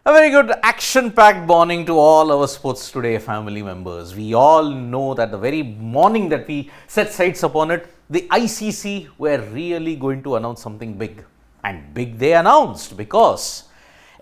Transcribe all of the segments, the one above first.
A very good action-packed morning to all our Sports Today family members. We all know that the very morning that we set sights upon it, the ICC were really going to announce something big. And big they announced because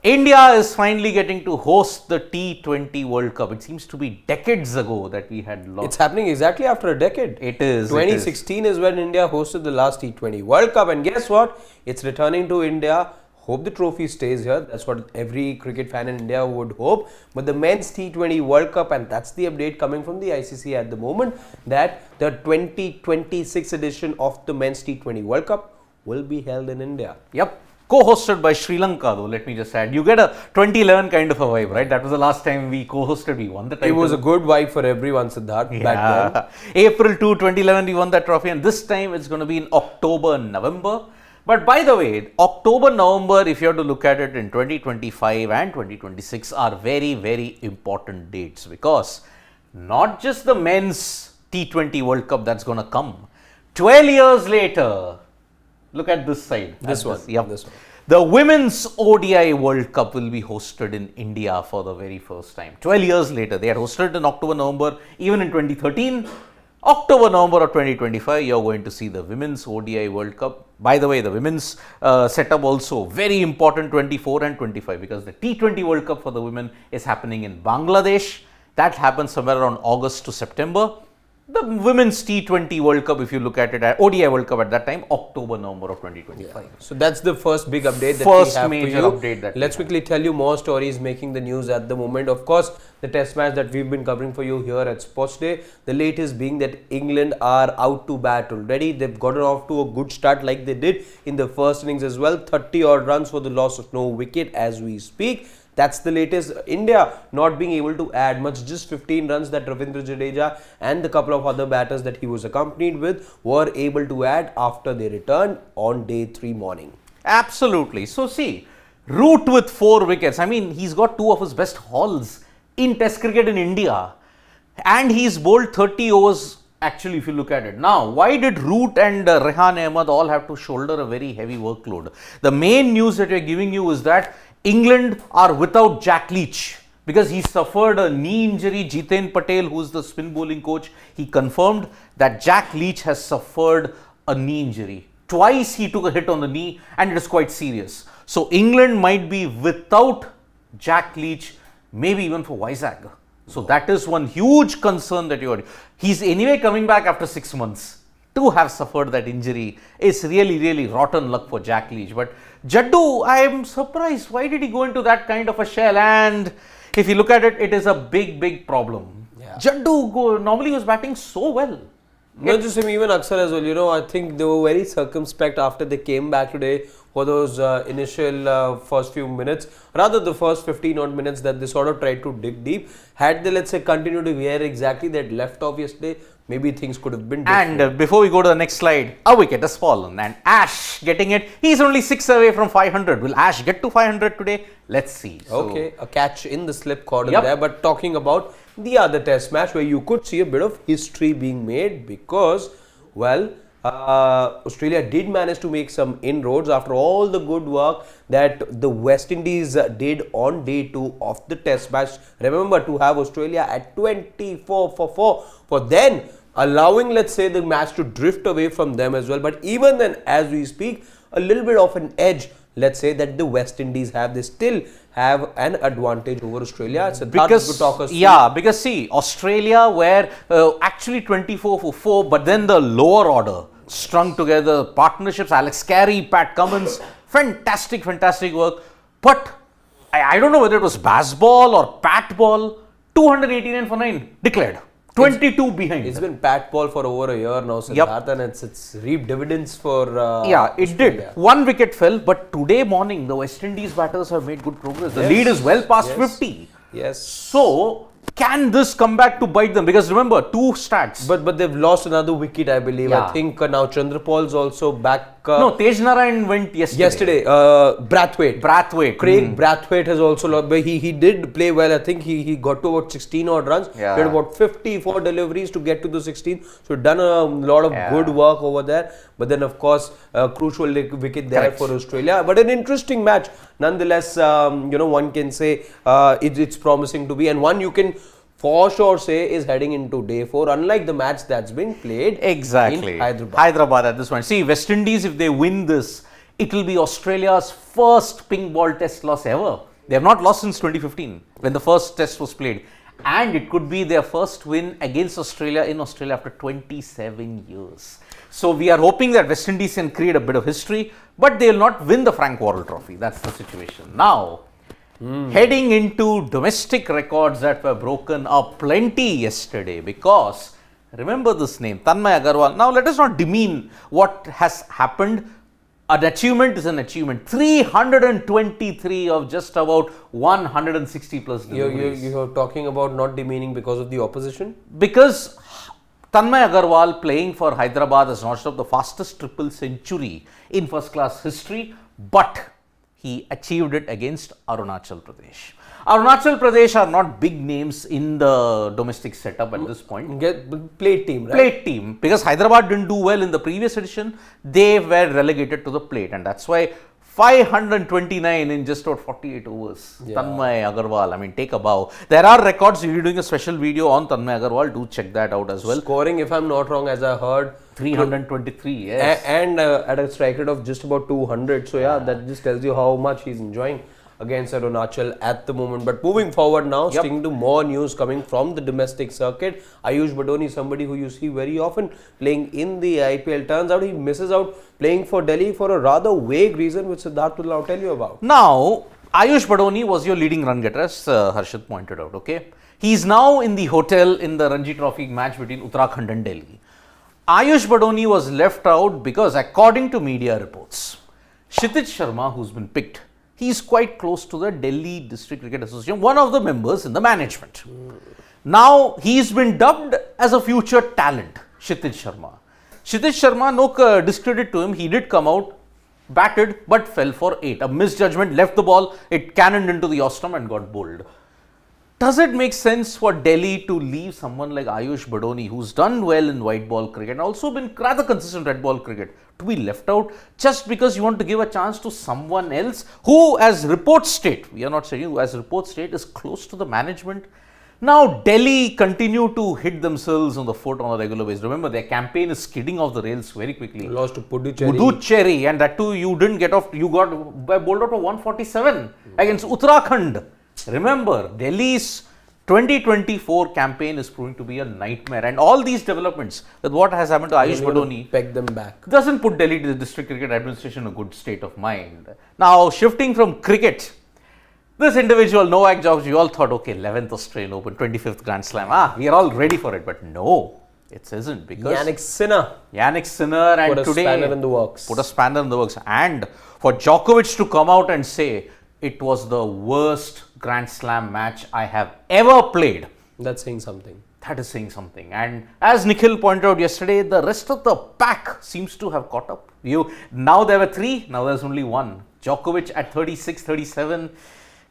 India is finally getting to host the T20 World Cup. It seems to be decades ago that we had lost. It's happening exactly after a decade. It is. 2016 is when India hosted the last T20 World Cup. And guess what? It's returning to India. Hope the trophy stays here. That's what every cricket fan in India would hope. But the men's T20 World Cup, and that's the update coming from the ICC at the moment, that the 2026 edition of the men's T20 World Cup will be held in India. Yep. Co-hosted by Sri Lanka, though, let me just add. You get a 2011 kind of a vibe, right? That was the last time we co-hosted. We won the title. It was a good vibe for everyone, Siddharth, back then. April 2, 2011, we won that trophy. And this time, it's going to be in October, November. But by the way, October, November, if you have to look at it in 2025 and 2026 are very, very important dates because not just the men's T20 World Cup that's going to come. 12 years later, look at this side. This one. The Women's ODI World Cup will be hosted in India for the very first time. 12 years later, they had hosted it in October, November, even in 2013. October, November of 2025, you're going to see the Women's ODI World Cup. By the way, the women's setup also very important 24 and 25 because the T20 World Cup for the women is happening in Bangladesh. That happens somewhere around August to September. The Women's T20 World Cup, if you look at it, ODI World Cup at that time, October, November of 2025. Yeah. So that's the first big update that first we have major for you. Update that Let's quickly tell you more stories making the news at the moment. Of course, the test match that we've been covering for you here at Sports Day. The latest being that England are out to bat already. They've gotten off to a good start like they did in the first innings as well. 30 odd runs for the loss of no wicket as we speak. That's the latest. India not being able to add much, just 15 runs that Ravindra Jadeja and the couple of other batters that he was accompanied with were able to add after they returned on day 3 morning. Absolutely. So see, Root with 4 wickets. I mean, he's got 2 of his best hauls in Test cricket in India. And he's bowled 30 overs actually if you look at it. Now, why did Root and Rehan Ahmed all have to shoulder a very heavy workload? The main news that we're giving you is that England are without Jack Leach because he suffered a knee injury. Jiten Patel, who is the spin bowling coach, he confirmed that Jack Leach has suffered a knee injury. Twice he took a hit on the knee and it is quite serious. So England might be without Jack Leach, maybe even for Vizag. So that is one huge concern that you are. He's anyway coming back after 6 months. To have suffered that injury is really, really rotten luck for Jack Leach. But Jaddu, I am surprised. Why did he go into that kind of a shell? And if you look at it, it is a big, big problem. Yeah. Jaddu normally was batting so well. Not just him, even Aksar as well. You know, I think they were very circumspect after they came back today for those initial first few minutes, rather the first 15 odd minutes that they sort of tried to dig deep. Had they, let's say, continued to where exactly they had left off yesterday, maybe things could have been different. And before we go to the next slide, a wicket has fallen and Ash getting it. He's only 6 away from 500. Will Ash get to 500 today? Let's see. Okay, a catch in the slip corner there. But talking about the other test match where you could see a bit of history being made because, well, Australia did manage to make some inroads after all the good work that the West Indies did on day 2 of the test match. Remember to have Australia at 24 for 4 for then allowing, let's say, the match to drift away from them as well. But even then, as we speak, a little bit of an edge, let's say, that the West Indies have. They still have an advantage over Australia. It's because see, Australia were actually 24 for 4, but then the lower order strung together, partnerships, Alex Carey, Pat Cummins, fantastic work. But I don't know whether it was Bazball or Pat Ball, 289 for 9 declared. 22 behind. It's been Pat Ball for over a year now, Siddharth, and it's reaped dividends for it did. 1 wicket fell, but today morning the West Indies batters have made good progress. The lead is well past 50. Yes. So can this come back to bite them? Because remember, 2 stats. But they've lost another wicket, I believe. Yeah. I think now Chandrapal's also back. No, Tej Narayan went yesterday. Brathwaite. Craig Brathwaite has also lost. But he did play well. I think he got to about 16 odd runs. Yeah. He had about 54 deliveries to get to the 16. So done a lot of good work over there. but then of course a crucial wicket there Correct. for Australia. But an interesting match nonetheless. One can say it's promising to be, and one you can for sure say is heading into day 4, unlike the match that's been played Exactly. in Hyderabad. Hyderabad at this point. See, West Indies, if they win this, it will be Australia's first pink ball test loss ever. They have not lost since 2015 when the first test was played. And it could be their first win against Australia in Australia after 27 years. So we are hoping that West Indies can create a bit of history, but they will not win the Frank Worrell Trophy. That's the situation. Now, heading into domestic records that were broken up plenty yesterday, because remember this name, Tanmay Agarwal. Now, let us not demean what has happened. An achievement is an achievement. 323 of just about 160 plus deliveries. You're talking about not demeaning because of the opposition? Because Tanmay Agarwal playing for Hyderabad has notched up the fastest triple century in first class history, but he achieved it against Arunachal Pradesh. Arunachal Pradesh are not big names in the domestic setup at this point. Plate team, right? Plate team, because Hyderabad didn't do well in the previous edition, they were relegated to the plate, and that's why 529 in just about 48 overs. Yeah. Tanmay Agarwal, I mean, take a bow. There are records. We'll be doing a special video on Tanmay Agarwal. Do check that out as well. Scoring, if I'm not wrong, as I heard, 323, yes. and at a strike rate of just about 200. So yeah, that just tells you how much he's enjoying against Arunachal at the moment. But moving forward now, sticking to more news coming from the domestic circuit, Ayush Badoni, somebody who you see very often playing in the IPL, turns out he misses out playing for Delhi for a rather vague reason, which Siddharth will now tell you about. Now, Ayush Badoni was your leading run getter, as Harshit pointed out, okay? He's now in the hotel in the Ranji Trophy match between Uttarakhand and Delhi. Ayush Badoni was left out because, according to media reports, Kshitij Sharma, who's been picked, he's quite close to the Delhi District Cricket Association, one of the members in the management. Now, he's been dubbed as a future talent, Kshitij Sharma. Kshitij Sharma, no discredit to him, he did come out, batted, but fell for 8. A misjudgment, left the ball, it cannoned into the ostrum and got bowled. Does it make sense for Delhi to leave someone like Ayush Badoni, who's done well in white ball cricket and also been rather consistent red ball cricket, to be left out just because you want to give a chance to someone else who, as reports state, we are not saying who, as reports state, is close to the management? Now, Delhi continue to hit themselves on the foot on a regular basis. Remember, their campaign is skidding off the rails very quickly. Lost to Puducherry. Puducherry, and that too, you didn't get off, you got bowled out for 147 against Uttarakhand. Remember, Delhi's 2024 campaign is proving to be a nightmare, and all these developments with what has happened to Ayush Badoni peg them back. doesn't put Delhi District Cricket Administration in a good state of mind. Now, shifting from cricket, this individual, Novak Djokovic, you all thought, okay, 11th Australian Open, 25th Grand Slam, we are all ready for it, but no, it isn't, because Yannick Sinner and put a today spanner in the works. Put a spanner in the works, and for Djokovic to come out and say it was the worst Grand Slam match I have ever played. That's saying something. That is saying something. And as Nikhil pointed out yesterday, the rest of the pack seems to have caught up. Now there were 3, now there's only 1. Djokovic at 36, 37.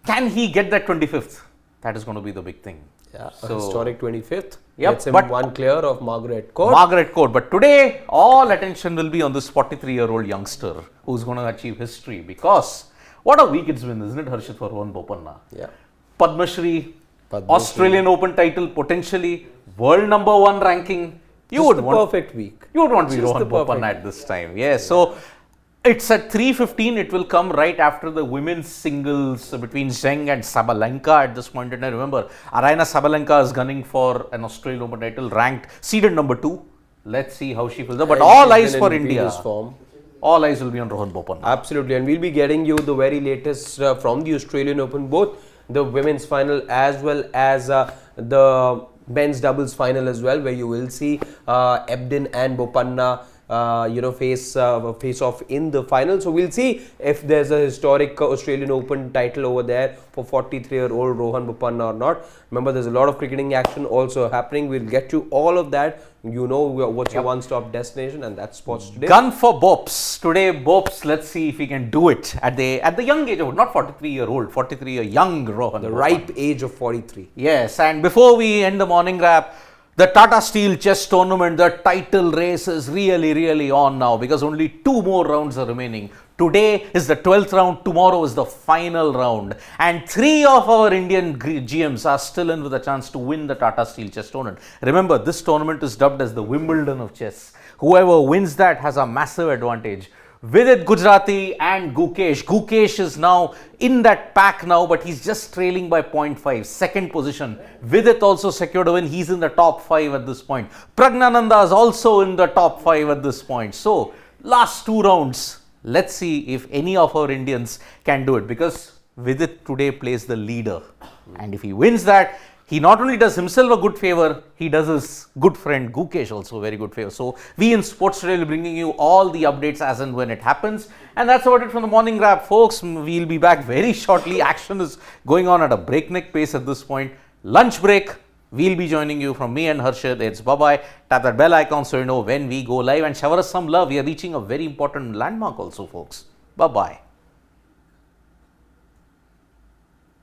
Can he get that 25th? That is going to be the big thing. Yeah, so, historic 25th. Yep, gets him one clear of Margaret Court. Margaret Court. But today, all attention will be on this 43-year-old youngster who's going to achieve history, because what a week it's been, isn't it, Harshit, for Rohan Bopanna? Yeah. Padma Shri, Australian Open title, potentially world number 1 ranking. Perfect week. You would want to be Rohan Bopanna at this time. Yes. So it's at 3:15. It will come right after the women's singles between Zheng and Sabalenka at this point in time. Remember, Aryna Sabalenka is gunning for an Australian Open title, ranked seeded number 2. Let's see how she feels. But all eyes for India. All eyes will be on Rohan Bopanna. Absolutely, and we'll be getting you the very latest from the Australian Open, both the women's final as well as the men's doubles final as well, where you will see Ebden and Bopanna face off in the final. So we'll see if there's a historic Australian Open title over there for 43-year-old Rohan Bopanna or not. Remember, there's a lot of cricketing action also happening. We'll get you all of that. You know what's your one-stop destination, and that's Sports Today. Gun for Bops. Today, Bops, let's see if he can do it at the young age of, not 43-year-old, 43 a young Rohan. The ripe age of 43. Yes, and before we end the morning wrap, The Tata Steel Chess tournament, the title race is really on now because only 2 more rounds are remaining. Today is the 12th round, tomorrow is the final round, and 3 of our Indian GMs are still in with a chance to win the Tata Steel Chess tournament. Remember, this tournament is dubbed as the Wimbledon of chess. Whoever wins that has a massive advantage. Vidit Gujrati and Gukesh. Gukesh is now in that pack now, but he's just trailing by 0.5, second position. Vidit also secured a win. He's in the top 5 at this point. Pragnananda is also in the top 5 at this point. So, last 2 rounds. Let's see if any of our Indians can do it, because Vidit today plays the leader. And if he wins that, he not only does himself a good favor, he does his good friend Gukesh also a very good favor. So, we in Sports Today will be bringing you all the updates as and when it happens. And that's about it from the morning wrap, folks. We'll be back very shortly. Action is going on at a breakneck pace at this point. Lunch break. We'll be joining you from me and Harshad. It's bye-bye. Tap that bell icon so you know when we go live, and shower us some love. We are reaching a very important landmark also, folks. Bye-bye.